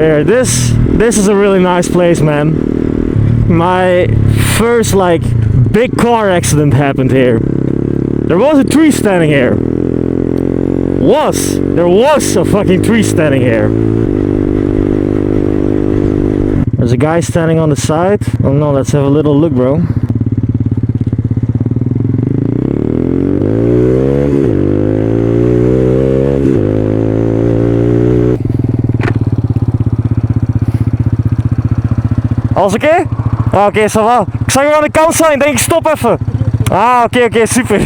Here, this is a really nice place, man. My first like big car accident happened here. There was a tree standing here. There was a fucking tree standing here. There's a guy standing on the side. Oh no, let's have a little look, bro. Alles oké? Ah, oké, ça va. Ik zag je aan de kant zijn, denk ik stop even. Ah, oké, super.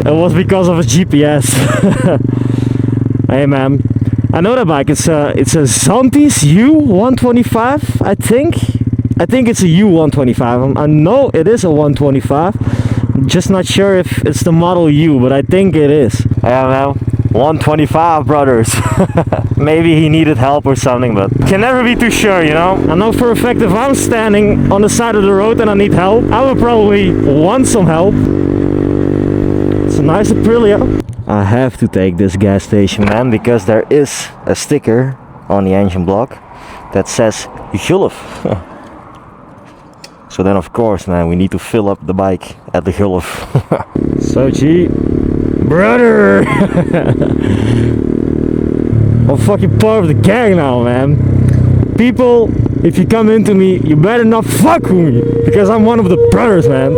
It was because of a GPS. Hey man, I know that bike. It's a Zantis U125, I think. I think it's a U125. I know it is a 125. I'm just not sure if it's the model U, but I think it is. Yeah, man. 125, brothers. Maybe he needed help or something, but can never be too sure, you know? I know for a fact if I'm standing on the side of the road and I need help, I would probably want some help. It's a nice Aprilia. I have to take this gas station, man, because there is a sticker on the engine block that says Gulf. So then of course, man, we need to fill up the bike at the Gulf. So G, brother! I'm fucking part of the gang now, man. People, if you come into me, you better not fuck with me, because I'm one of the brothers, man.